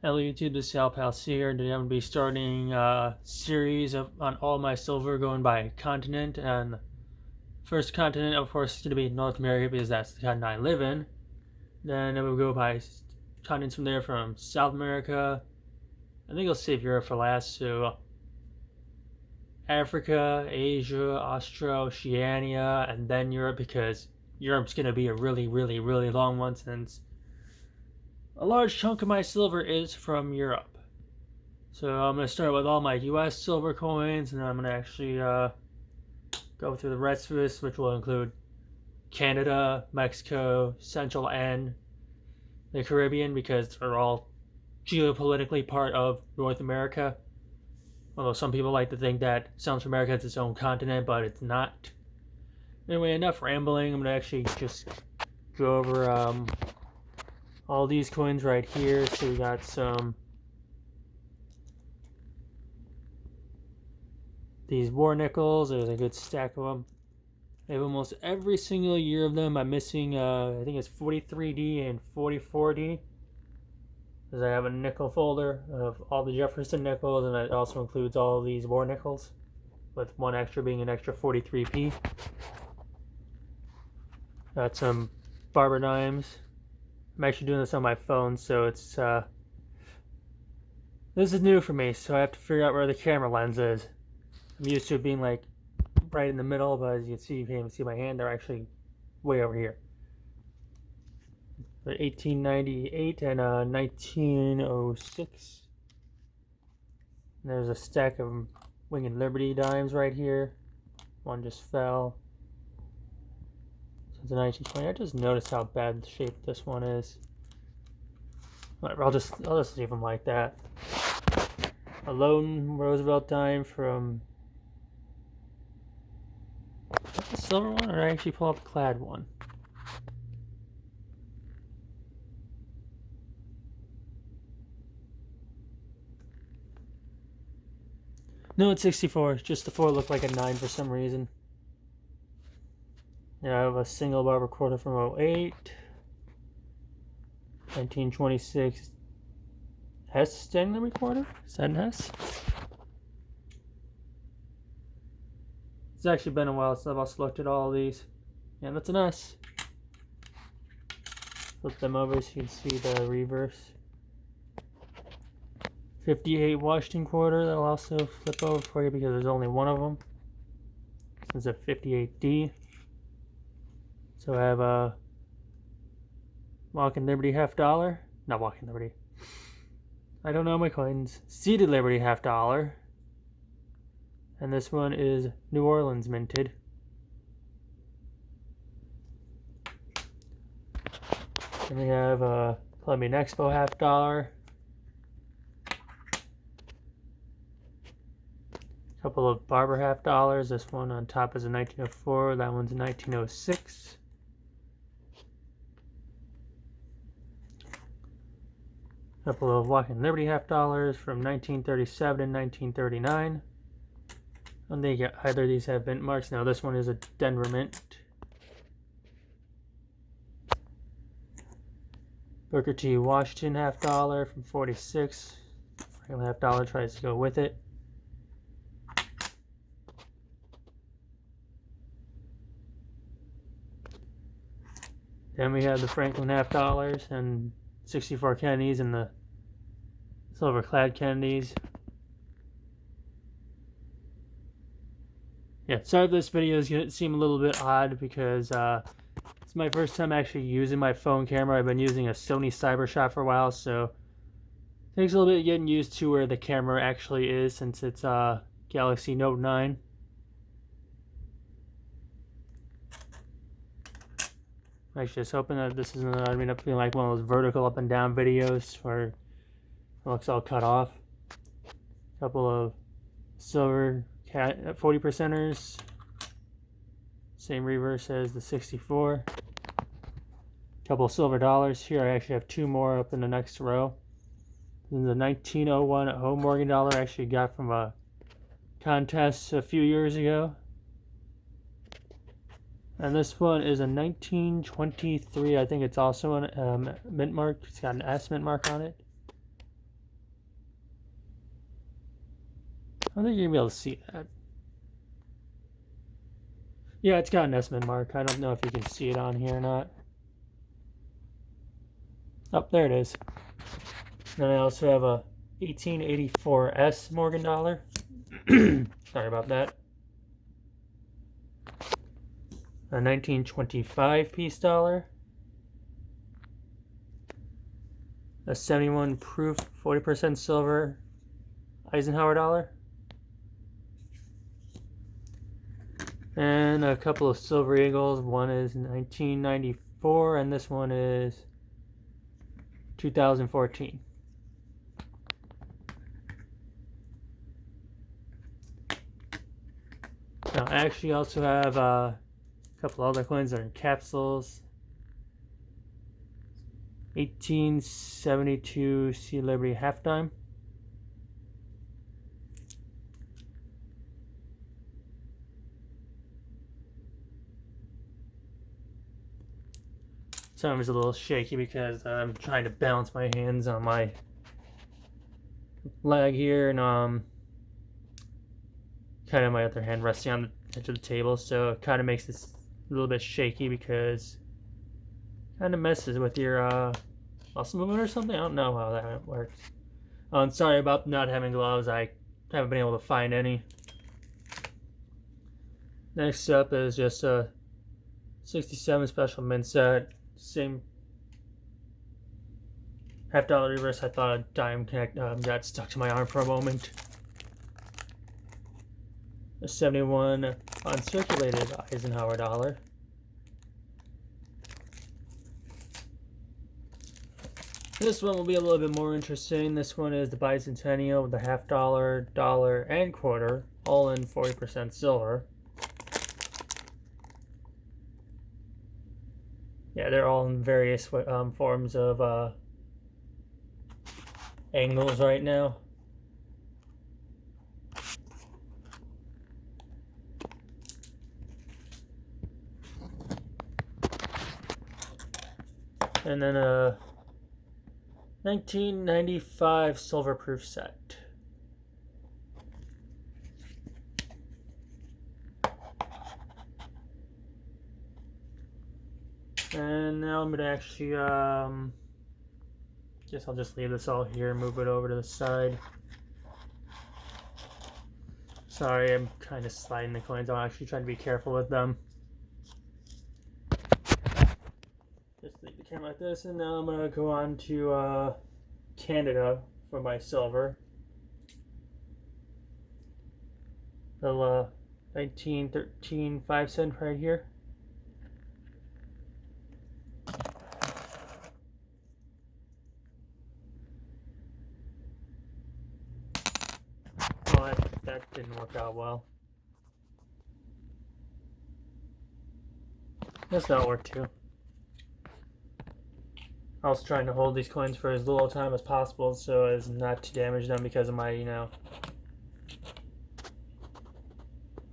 Hello YouTube, this is Al Pals here. Today I'm going to be starting a series on all my silver going by continent. And first continent, of course, is going to be North America because that's the continent I live in. Then it will go by continents from there from South America. I think I'll save Europe for last. So Africa, Asia, Australia, and then Europe because Europe's going to be a really long one since a large chunk of my silver is from Europe. So I'm going to start with all my US silver coins, and then I'm going to actually go through the rest of this, which will include Canada, Mexico, Central, and the Caribbean, because they're all geopolitically part of North America. Although some people like to think that South America is its own continent, but it's not. Anyway, enough rambling. I'm going to actually just go over all these coins right here. So we got some these war nickels. There's a good stack of them. I have almost every single year of them. I'm missing I think it's 43D and 44D, because I have a nickel folder of all the Jefferson nickels, and it also includes all of these war nickels, with one extra being an extra 43P. Got some barber dimes. I'm actually doing this on my phone, so it's this is new for me, so I have to figure out where the camera lens is. I'm used to it being like right in the middle, but as you can see, you can't even see my hand. They're actually way over here. They're 1898 and 1906. And there's a stack of Wing and Liberty dimes right here. One just fell. It's a 1920. I just noticed how bad the shape this one is. Whatever, I'll just leave them like that. A lone Roosevelt dime from the silver one, or did I actually pull up the clad one? No, it's 64. Just the 4 looked like a 9 for some reason. Yeah, I have a single barber quarter from 08. 1926 Hess Stanley recorder? Is that an S? It's actually been a while since I've also looked at all of these. Yeah, that's an S. Flip them over so you can see the reverse. 58 Washington quarter, that'll also flip over for you because there's only one of them. This is a 58D. So I have a Walking Liberty $50. Not Walking Liberty. I don't know my coins. Seated Liberty $50. And this one is New Orleans minted. And we have a Columbian Expo $50. A couple of Barber $50. This one on top is a 1904. That one's a 1906. A couple of Walking Liberty $50 from 1937 and 1939. I don't think either of these have mint marks. Now this one is a Denver mint. Booker T. Washington $50 from 46. Franklin $50 tries to go with it. Then we have the Franklin $50 and 64 Kennedys and the silver clad Kennedys. Yeah, sorry if this video is going to seem a little bit odd because it's my first time actually using my phone camera. I've been using a Sony CyberShot for a while, so it takes a little bit getting used to where the camera actually is since it's Galaxy Note 9. I'm actually just hoping that this isn't going to end up being like one of those vertical up and down videos where it looks all cut off. A couple of silver 40 percenters. Same reverse as the 64. A couple of silver dollars here. I actually have 2 more up in the next row. This is a 1901 home Morgan dollar I actually got from a contest a few years ago. And this one is a 1923. I think it's also a mint mark. It's got an S mint mark on it. I don't think you're gonna be able to see that. Yeah, it's got an estimate mark. I don't know if you can see it on here or not. Oh, there it is. Then I also have a 1884 Morgan dollar. Sorry about that. A 1925 piece dollar. A 71 proof 40% silver Eisenhower dollar. And a couple of silver eagles. One is 1994 and this one is 2014. Now, I actually also have a couple other coins that are in capsules. 1872 Sea Liberty half dime. Sometimes a little shaky because I'm trying to balance my hands on my leg here, and kind of my other hand resting on the edge of the table, so it kind of makes this a little bit shaky because it kind of messes with your muscle movement or something. I don't know how that works. I'm sorry about not having gloves. I haven't been able to find any. Next up is just a 67 special mint set. Same half dollar reverse. I thought a dime connect got stuck to my arm for a moment. A 71 uncirculated Eisenhower dollar. This one will be a little bit more interesting. This one is the bicentennial with the half dollar, dollar, and quarter, all in 40% silver. Yeah, they're all in various forms of angles right now. And then a 1995 silver proof set. And now I'm gonna actually guess I'll just leave this all here, move it over to the side. Sorry, I'm kind of sliding the coins. I'm actually trying to be careful with them. Just leave the camera like this, and now I'm gonna go on to Canada for my silver. The 1913 5 cent right here. Oh, that didn't work out well. This that'll work too. I was trying to hold these coins for as little time as possible so as not to damage them because of my,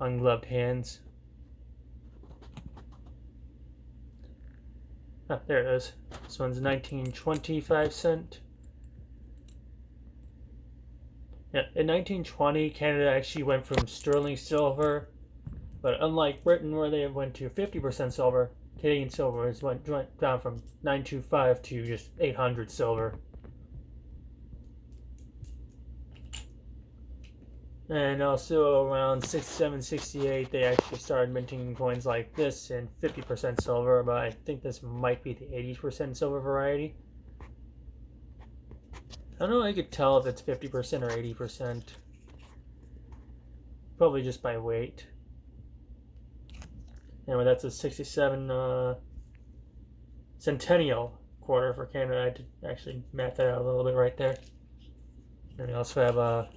ungloved hands. Ah, there it is. This one's 1925 cent. Yeah, in 1920, Canada actually went from sterling silver, but unlike Britain where they went to 50% silver, Canadian silver went down from 925 to just 800 silver. And also around 67, 68, they actually started minting coins like this in 50% silver, but I think this might be the 80% silver variety. I don't know I could tell if it's 50% or 80%. Probably just by weight. Anyway, that's a 67 centennial quarter for Canada. I had to actually math that out a little bit right there. And we also have a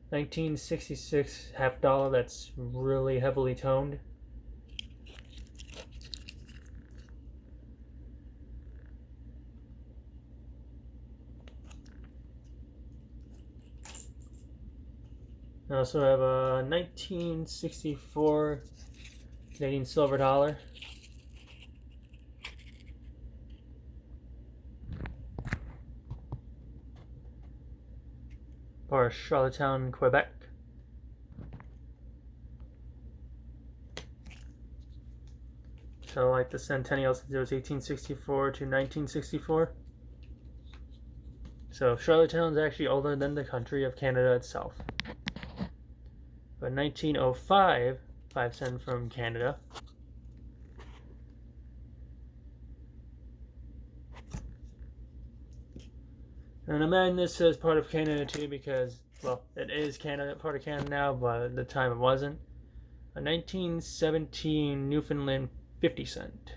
1966 half dollar that's really heavily toned. I also have a 1964 Canadian silver dollar. For Charlottetown, Quebec. So like the centennial, since it was 1864 to 1964. So Charlottetown is actually older than the country of Canada itself. But 1905, 5 cents from Canada. And I imagine this is part of Canada too because, well, it is Canada, part of Canada now, but at the time it wasn't. A 1917 Newfoundland 50 cent.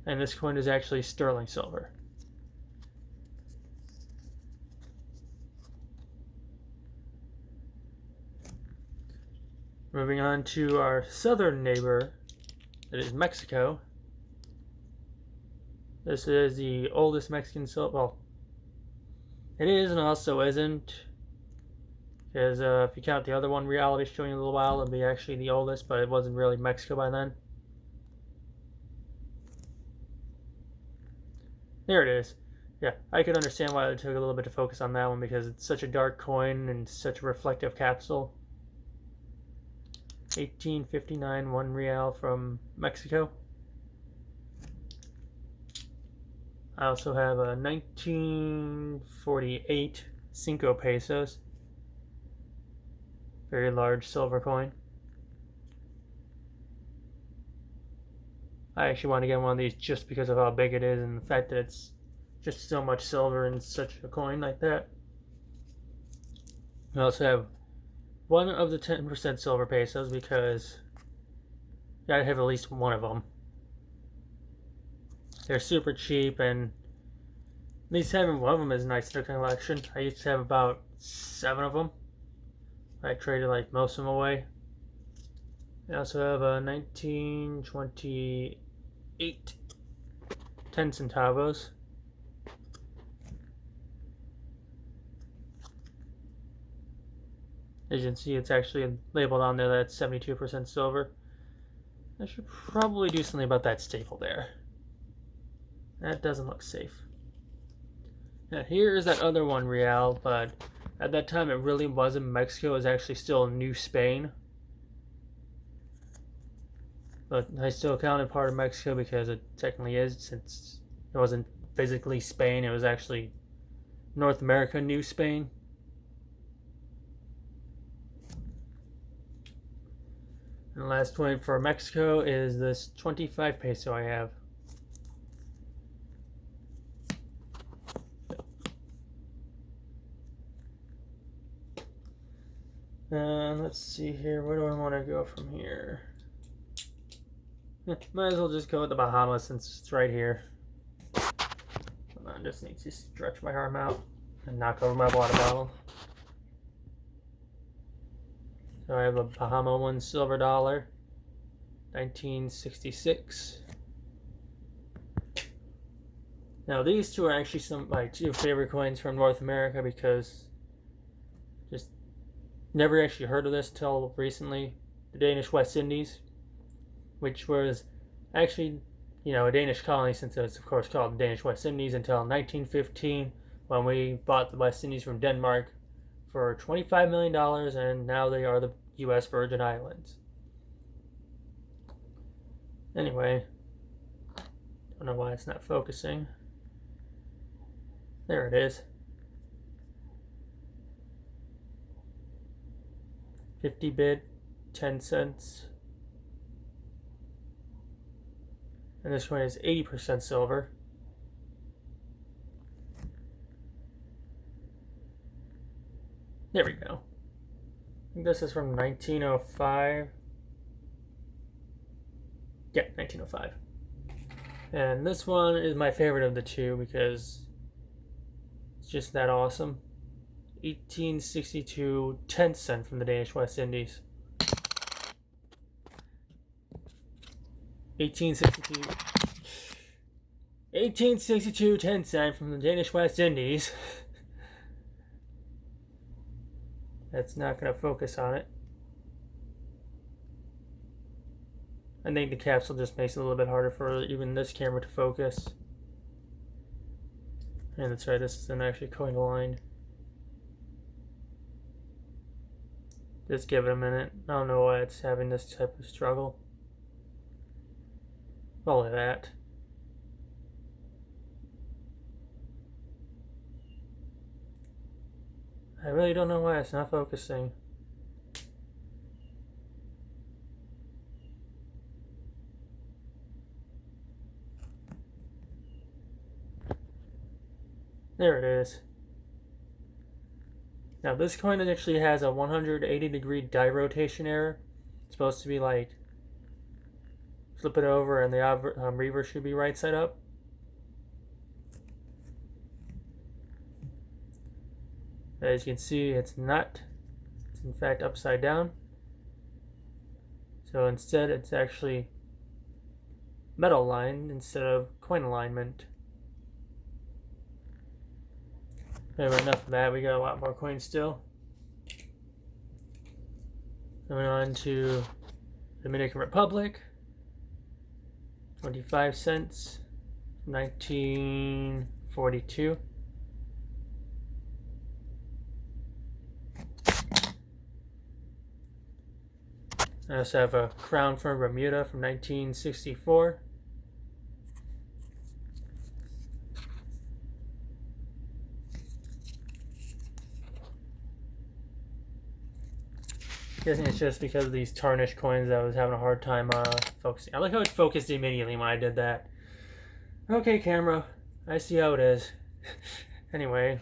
And this coin is actually sterling silver. Moving on to our southern neighbor, that is Mexico. This is the oldest Mexican silver. Well, it is and also isn't. Because if you count the other one, real, I'll be showing you in a little while, it'll be actually the oldest, but it wasn't really Mexico by then. There it is. Yeah, I could understand why it took a little bit to focus on that one because it's such a dark coin and such a reflective capsule. 1859, 1 real from Mexico. I also have a 1948 5 pesos. Very large silver coin. I actually want to get one of these just because of how big it is and the fact that it's just so much silver in such a coin like that. I also have one of the 10% silver pesos because you gotta have at least one of them. They're super cheap, and at least having one of them is nice to the collection. I used to have about 7 of them. I traded like most of them away. I also have a 1928 10 centavos. As you can see, it's actually labeled on there that it's 72% silver. I should probably do something about that staple there. That doesn't look safe. Now here is that other 1 real, but at that time it really wasn't Mexico. It was actually still New Spain. But I still count it part of Mexico because it technically is, since it wasn't physically Spain. It was actually North America, New Spain. And the last coin for Mexico is this 25 peso I have. And let's see here, where do I want to go from here? Might as well just go with the Bahamas since it's right here. Hold on, I just need to stretch my arm out and knock over my water bottle. So I have a Bahama 1 silver dollar, 1966. Now these two are actually some of my 2 favorite coins from North America because just never actually heard of this till recently. The Danish West Indies, which was actually, a Danish colony, since it's of course called the Danish West Indies, until 1915 when we bought the West Indies from Denmark for $25 million, and now they are the U.S. Virgin Islands. Anyway, don't know why it's not focusing. There it is. 50 bit, 10 cents. And this one is 80% silver. There we go. I think this is from 1905. Yeah, 1905. And this one is my favorite of the 2 because it's just that awesome. 1862 10 cent from the Danish West Indies. 1862 10 cent from the Danish West Indies. That's not going to focus on it. I think the capsule just makes it a little bit harder for even this camera to focus. And that's right, this isn't actually coin aligned. Just give it a minute. I don't know why it's having this type of struggle. All of that. I really don't know why it's not focusing. There it is. Now this coin actually has a 180-degree die rotation error. It's supposed to be like flip it over and the reverse should be right side up. As you can see, it's not. It's in fact upside down. So instead, it's actually metal line instead of coin alignment. Anyway, enough of that. We got a lot more coins still. Going on to Dominican Republic. 25 cents. 1942. I also have a crown from Bermuda from 1964. I'm guessing it's just because of these tarnished coins that I was having a hard time focusing. I like how it focused immediately when I did that. Okay, camera. I see how it is. Anyway,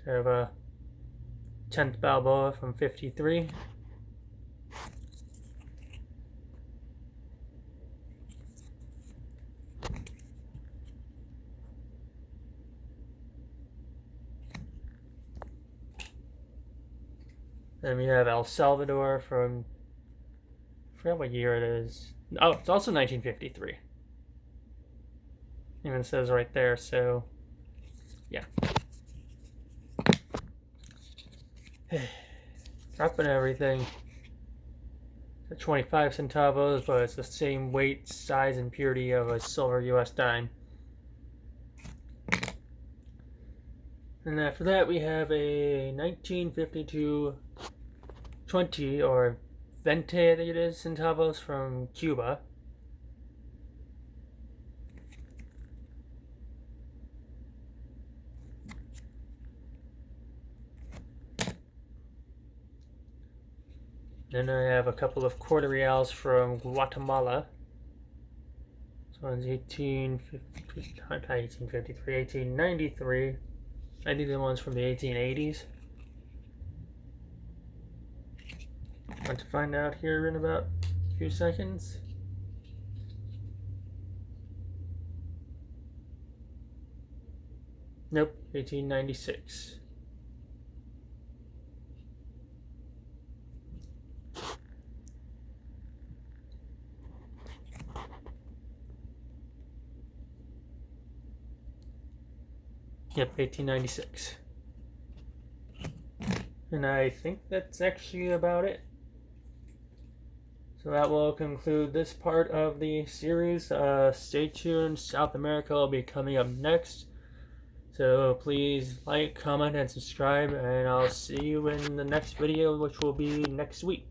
I have a 10th Balboa from 53. Then we have El Salvador from, I forgot what year it is. Oh, it's also 1953. Even says right there, so yeah. Dropping everything. It's 25 centavos, but it's the same weight, size, and purity of a silver US dime. And after that, we have a 1952 20 or 20, I think it is, centavos from Cuba. Then I have a couple of quarter reals from Guatemala. This one's 1893. I think the ones from the 1880s. Want to find out here in about a few seconds. Nope, 1896. Yep, 1896. And I think that's actually about it. So that will conclude this part of the series. Stay tuned. South America will be coming up next. So please like, comment, and subscribe. And I'll see you in the next video, which will be next week.